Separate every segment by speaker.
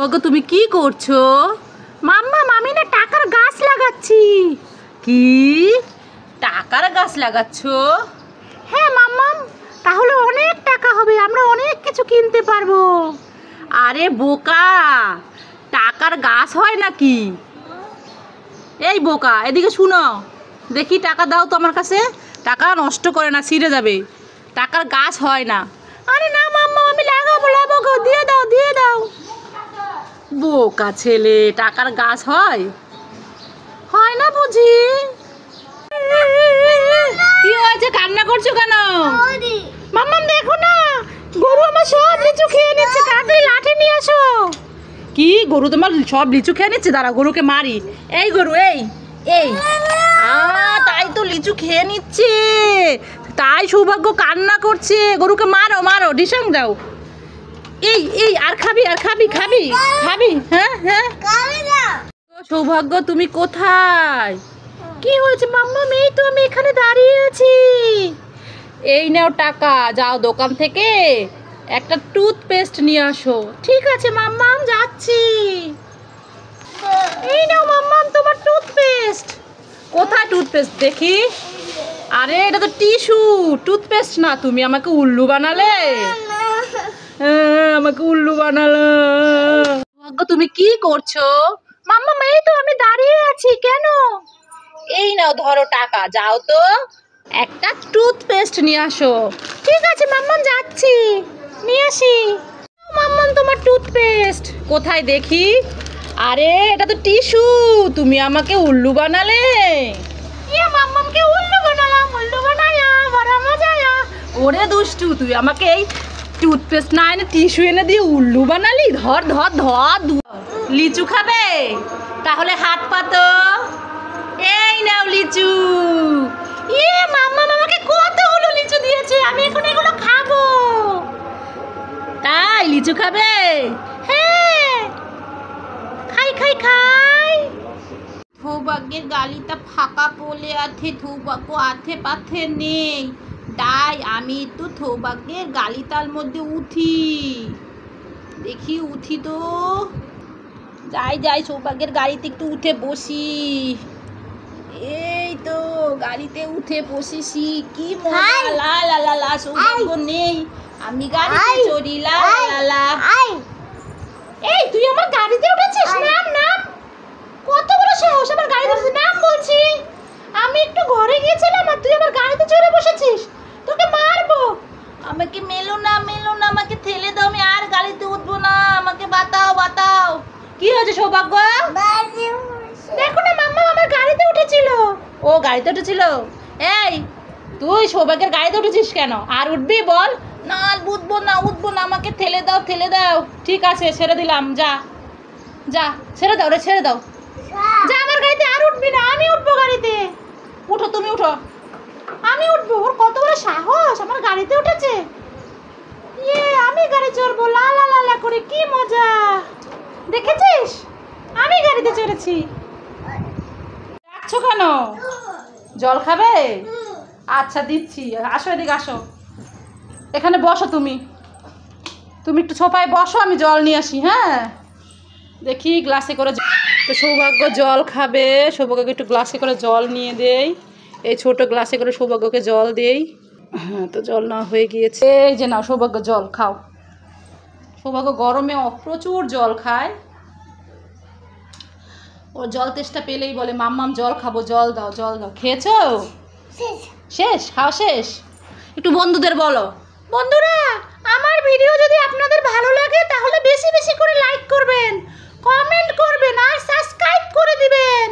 Speaker 1: ওগো তুমি কি করছো? মাম্মা আমি না টাকার গাছ লাগাচ্ছি। কি টাকার গাছ লাগাচ্ছো? হ্যাঁ মাম্মাম, তাহলে অনেক টাকা হবে, আমরা অনেক কিছু কিনতে পারবো। আরে বোকা, টাকার গাছ হয় নাকি? এই বোকা এদিকে শুনো, দেখি টাকা দাও তো আমার কাছে। টাকা নষ্ট করে না, ছিঁড়ে যাবে। টাকার গাছ হয় না। আরে না মাম্মা, আমি লাগাবো, দিয়ে দাও। বোকা ছেলে, টাকার গাছ হয় না বুঝি? কি হয়েছে, কান্না করছো কেন? মাম্মাম দেখো না, গরু আমার সব লিচু খেয়ে নিচ্ছে, তাড়াতাড়ি লাঠি নিয়ে আসো। কি গরু তোমার সব লিচু খেয়ে নিচ্ছে? দাঁড়া, গরুকে মারি। এই গরু, এই তাই তো লিচু খেয়ে নিচ্ছে, তাই সৌভাগ্য কান্না করছে। গরুকে মারো, ডিসাং দাও। এই আর খাবি? হ্যাঁ সৌভাগ্য তুমি কোথায়? কি হয়েছে মাম্মা? এই তো আমি এখানে দাঁড়িয়ে আছি। এই নাও টাকা, যাও দোকান থেকে একটা টুথপেস্ট নিয়ে আসো। ঠিক আছে মাম্মাম, যাচ্ছি। এই নাও মাম্মাম তোমার টুথপেস্ট। কোথায় টুথপেস্ট দেখি? আরে এটা তো টিস্যু, টুথপেস্ট না। তুমি আমাকে উল্লু বানালে। তুমি কি করছো? মাম্মা এই তো আমি দাঁড়িয়ে আছি। কেন? এই নাও ধরো টাকা, যাও তো একটা টুথপেস্ট নিয়ে আসো। ঠিক আছে মাম্মা, যাচ্ছি, নিয়ে আসি। মাম্মা তোমার টুথপেস্ট কোথায় দেখি? আরে এটা তো টিস্যু, তুমি আমাকে উল্লু বানালে। মাম্মামকে উল্লু বানায়া বড় মজা। ওরে দুষ্টু, তুই আমাকে এই টুথপেস্ট না এনে টিস্যু এনে দিয়ে উল্লু বানালি। ধর লিচু খাবে? তাহলে হাত পাতো। এই নাও লিচু। মাম্মা আমাকে কতগুলো লিচু দিয়েছে, আমি এখন এগুলো খাবো। তাই লিচু খাবে? হ্যাঁ, খাই। সৌভাগ্যের গালিটা ফাঁকা পড়ে আছে, সৌভাগ্য আথে পাথে নেই। তাই আমি তো সৌভাগ্যের গালিতার মধ্যে উঠি তো। যাই সৌভাগ্যের গাড়িতে একটু উঠে বসি। এই তো গাড়িতে উঠে বসেছি, কি মজা। লা সৌভাগ্য নেই, আমি গাড়িতে চড়ি। লা এই তুই আমার গাড়িতে উঠেছিস? নাম কত বড় সাহস, আমার গাড়িতে উঠেছিস? নাম বলছি। আমি একটু ঘরে গিয়েছিলাম আর তুই আমার গাড়িতে চড়ে বসেছিস, তোকে মারবো। আমাকে মেলো না, আমাকে ঠেলে দাও, আমি আর গাড়িতে উঠবো না। আমাকে বাতাও। কি হয়েছে সৌভাগ্য? দেখো না মাম্মা আমার গাড়িতে উঠেছিল। ও গাড়িতে উঠেছিল? এই তুই সৌভাগ্যের গাড়িতে উঠেছিস কেন? আর উঠবি বল? না উঠবো না, আমাকে ঠেলে দাও। ঠিক আছে, ছেড়ে দিলাম, যা ছেড়ে দাও। যা, আমার গাড়িতে আর উঠবি না, আমি উঠবো গাড়িতে। উঠো, তুমি উঠো, আমি উঠবো। ওর কত বড় সাহস, আমার গাড়িতে উঠেছে। আমি গাড়ি চড়বো, লা করে, কি মজা। দেখেছিস, আমি গাড়িতে চড়েছি। ডাকছো কেন? জল খাবে? আচ্ছা দিচ্ছি, আসো এদিকে আসো। এখানে বসো, তুমি একটু সোফায় বসো, আমি জল নিয়ে আসি। হ্যাঁ, দেখি গ্লাসে করে। তো সৌভাগ্য জল খাবে, সৌভাগ্যকে একটু গ্লাসে করে জল নিয়ে দেই। এই ছোট গ্লাসে করে সৌভাগ্যকে জল দেই। হ্যাঁ, তো জল না হয়ে গিয়েছে। এই যে নাও সৌভাগ্য, জল খাও। সৌভাগ্য গরমে প্রচুর জল খায়। ওর জল তেষ্টা পেলেই বলে মাম্মাম জল খাবো, জল দাও। খেয়েছো? শেষ? খাওয়া শেষ? একটু বন্ধুদের বলো। বন্ধুরা, আমার ভিডিও যদি আপনাদের ভালো লাগে তাহলে বেশি করে লাইক করবেন, কমেন্ট করবেন আর সাবস্ক্রাইব করে দিবেন।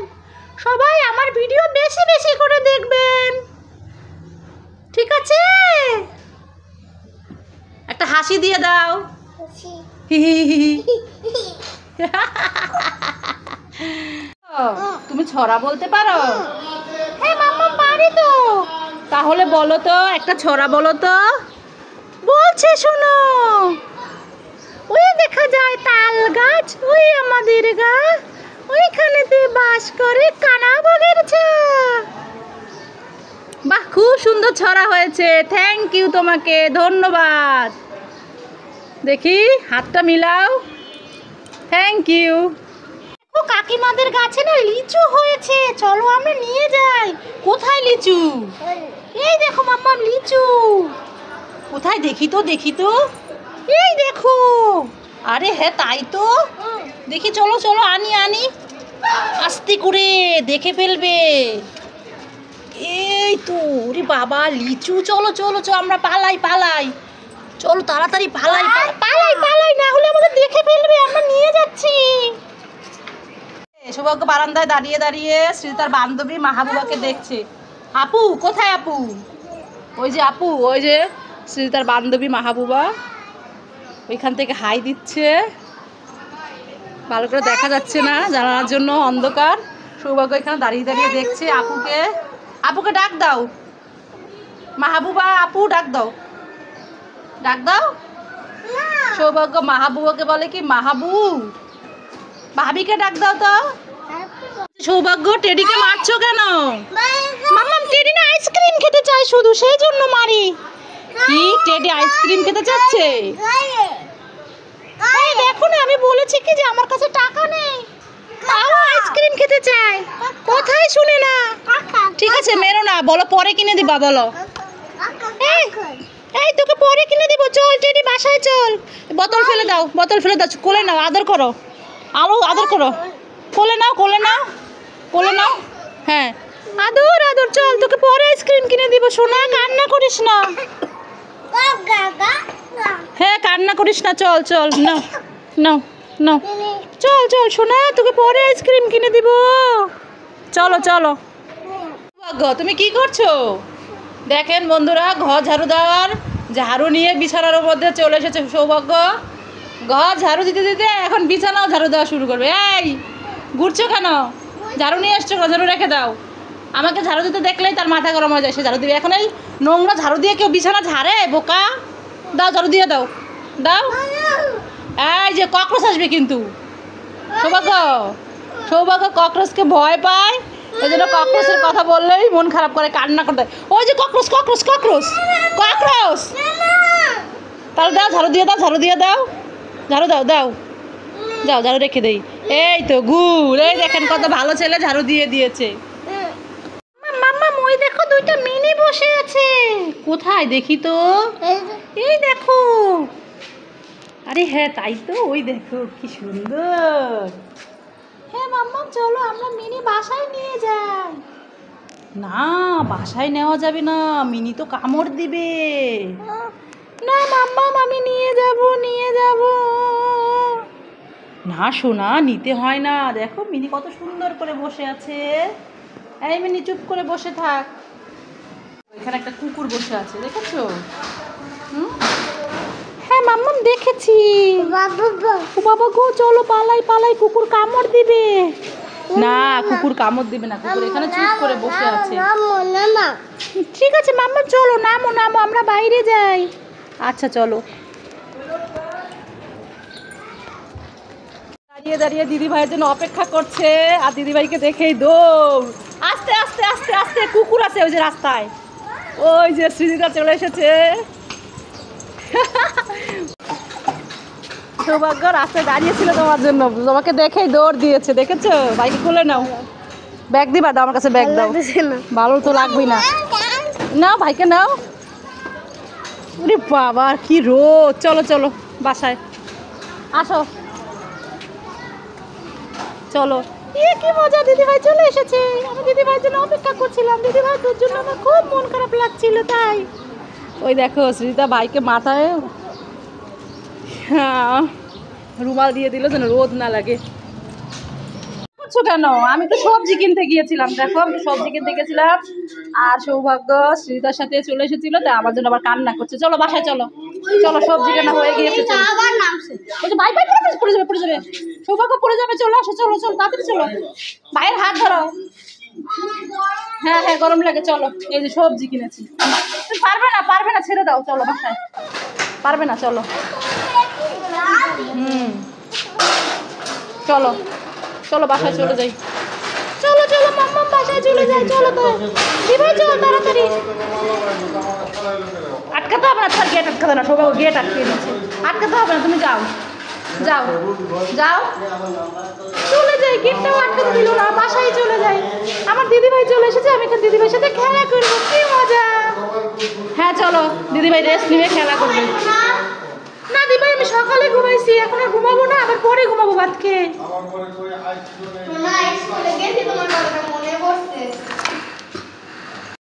Speaker 1: সবাই আমার ভিডিও বেশি করে দেখবেন, ঠিক আছে? একটা হাসি দিয়ে দাও। তুমি ছড়া বলতে পারো? হ্যাঁ মাম্মা পারি তো। তাহলে বলো তো, একটা ছড়া বলো তো। বলছে শোনো। ওই দেখা যায় তাল গাছ, ওই আমাদের গা, ওইখানেতে বাস করে কানা বগের ছা। বাহ, খুব সুন্দর ছড়া হয়েছে। থ্যাংক ইউ তোমাকে, ধন্যবাদ। দেখি হাতটা মিলাও। Thank you. ও কাকিমাদের গাছে না লিচু হয়েছে, চলো আমরা নিয়ে যাই। কোথায় লিচু? এই দেখো মাম্মা লিচু। কোথায় দেখি তো দেখি তো, এই দেখো। আরে হ্যাঁ তাই তো, দেখি চলো চলো আনি আনি, আস্তে করে দেখে ফেলবে। এই তো, ওরে বাবা লিচু, চলো চলো চলো আমরা পালাই পালাই, চলো তাড়াতাড়ি পালাই পালাই পালাই, না হলে আমাদের দেখে ফেলবে। আমরা নিয়ে যাচ্ছি। সৌভাগ্য বারান্দায় দাঁড়িয়ে দাঁড়িয়ে তার বান্ধবী মাহবুবাকে দেখছে। আপু কোথায় আপু? ওই যে আপু, ওই যে তার বান্ধবী মাহবুবা ওইখান থেকে হাই দিচ্ছে। ভালো করে দেখা যাচ্ছে না জানার জন্য অন্ধকার। সৌভাগ্য এখানে দাঁড়িয়ে দাঁড়িয়ে দেখছে আপুকে। আপুকে ডাক দাও, মাহবুবা আপু ডাক দাও, ডাক দাও। সৌভাগ্য মাহবুবাকে বলে কি মাহবু, ভাবিকে ডাক দাও তো। সৌভাগ্য টেডিকে মারছো কেন? মাম্মাম টেডি না আইসক্রিম খেতে চায় শুধু, সেই জন্য মারি। কি টেডি আইসক্রিম খেতে চাচ্ছে? এই দেখো না, আমি বলেছি কি যে আমার কাছে টাকা নেই, তাও আইসক্রিম খেতে চায়, কথাই শুনে না। ঠিক আছে মেরো না, বলো পরে কিনে দিবা, বলো। এই এই তোকে পরে কিনে দিব, চল টেডি বাসায় চল। বোতল ফেলে দাও, বোতল ফেলে দাও, কোলে নাও, আদর করো, আলো আদর করো, কোলে নাও কোলে নাও কোলে নাও। হ্যাঁ আদর আদর, চল তোকে পরে আইসক্রিম কিনে দিব সোনা, কান্না করিস না। হ্যাঁ কান্না করিস না, চল চল নাও নাও নাও, চল চল সোনা তোকে পরে আইসক্রিম কিনে দিব, চলো চলো। তুমি কি করছো? দেখেন বন্ধুরা, ঘর ঝাড়ু দেওয়ার ঝাড়ু নিয়ে বিছানার মধ্যে চলে এসেছে সৌভাগ্য। ঘর ঝাড়ু দিতে দিতে এখন বিছানাও ঝাড়ু দেওয়া শুরু করবে। এই ঘুরছো কেন? ঝাড়ু নিয়ে এসছো, ঝাড়ু রেখে দাও। আমাকে ঝাড়ু দিতে দেখলেই তার মাথা গরম হয়ে যায়, সে ঝাড়ু দিবে। এখন এই নোংরা ঝাড়ু দিয়ে কেউ বিছানা ঝাড়ে? বোকা, দাও ঝাড়ু দিয়ে দাও, দাও। এই যে ককরোচ আসবে কিন্তু। সৌভাগ্য সৌভাগ্য ককরোচকে ভয় পায়, ওই জন্য ককরোচের কথা বললেই মন খারাপ করে, কান্না করতে। ওই যে ককরোচ ককরোচ ককরোচ ককরোচ, তাহলে দাও ঝাড়ু দিয়ে দাও, ঝাড়ু দিয়ে দাও, ঝাড়ু দাও দাও, যাও ঝাড়ু রেখে দেই। এই তো গুড, এই দেখেন কত ভালো ছেলে, ঝাড়ু দিয়ে দিয়েছে। মাম্মা ওই দেখো দুইটা মিনি বসে আছে। কোথায় দেখি তো, এই দেখো। আরে হ্যাঁ তাই তো, ওই দেখো কি সুন্দর। হ্যাঁ মাম্মা চলো আমরা মিনি বাসায় নিয়ে যাই। না বাসায় নেওয়া যাবে না, মিনি তো কামড় দিবে। না মাম্মা আমি নিয়ে যাব নিয়ে যাব। না সোনা নিতে হয় না, দেখো মিনি কত সুন্দর করে বসে আছে। এই মিনি চুপ করে বসে থাক। ওইখানে একটা কুকুর বসে আছে, দেখেছো? হ্যাঁ মাম্মাম দেখেছি। বাবা গো চলো পালাই পালাই, কুকুর কামড় দিবে। না কুকুর কামড় দিবে না, কুকুর এখানে চুপ করে বসে আছে। ঠিক আছে মাম্মা চলো, নামো নামো আমরা বাইরে যাই। আচ্ছা চলো। দাঁড়িয়ে দাঁড়িয়ে দিদি ভাইয়ের জন্য অপেক্ষা করছে, আর দিদি ভাইকে দেখেই দৌড়। আস্তে আস্তে আস্তে আস্তে, কুকুর আছে ওই যে রাস্তায়, ওই যে সৃজিতা চলে এসেছে। সৌভাগ্য রাস্তায় দাঁড়িয়েছিল তোমার জন্য, তোমাকে দেখেই দৌড় দিয়েছে, দেখেছো? বাইকে খুলে নাও, ব্যাগ দিবা, দাও আমার কাছে ব্যাগ দাও। ভালো তো লাগবেই না, নাও ভাইকে নাও। আরে বাবা কি রোদ, চলো চলো বাসায় আসো, চলো। কি মজা, দিদিভাই চলে এসেছে। আমি দিদিভাইয়ের জন্য অপেক্ষা করছিলাম, দিদিভাই তোর জন্য আমার খুব মন খারাপ লাগছিল তাই। ওই দেখো সৃজিতা ভাইকে মাথায় রুমাল দিয়ে দিল যেন রোদ না লাগে। করছো কেন? আমি তো সবজি কিনতে গিয়েছিলাম, দেখো আমি সবজি কিনতে গেছিলাম, আর সৌভাগ্য সৃজিতার সাথে চলে এসেছিল, তাই আমার জন্য আবার কান্না করছে। চলো বাসায় চলো, চলো সবজি কেনা হয়ে গিয়েছে। ভাই ভাই পড়ে যাবে পড়ে যাবে, সৌভাগ্য পড়ে যাবে, চলো আসো চলো চলো তাড়াতাড়ি চলো, ভাইয়ের হাত ধরো। হ্যাঁ হ্যাঁ গরম লাগে, চলো। এই যে সবজি কিনেছি। পারবে না ছেড়ে দাও, চলো বাসায়, পারবে না, চলো। চলো চলো বাসায় চলে যাই, চলো চলো মাম্মা বাসায় চলে যাই, চলো তো দিভাই চলো তাড়াতাড়ি। আটকাতে হবে না, তার গেট আটকাতে না, সবাই গেট আটকে দিচ্ছে, আটকাতে হবে না, তুমি যাও। যাও যাও, চলে যাই, গেটটাও আটকাতে দিল না, বাসায় চলে যাই। আমার দিদিভাই চলে এসেছে, আমি এখন দিদিভাইয়ের সাথে খেলা করবো, কি মজা। হ্যাঁ চলো, দিদিভাই রেস্ট নিয়ে খেলা করবে। না দিদিভাই, আমি সকালে ঘুমাইছি, এখন আর ঘুমাবো না, আবার পরে ঘুমাবো ভাত খেয়ে।
Speaker 2: আমার পরে কই আইছি তো নেই। না স্কুলে গেছি, তোমার কথা মনে পড়ছে।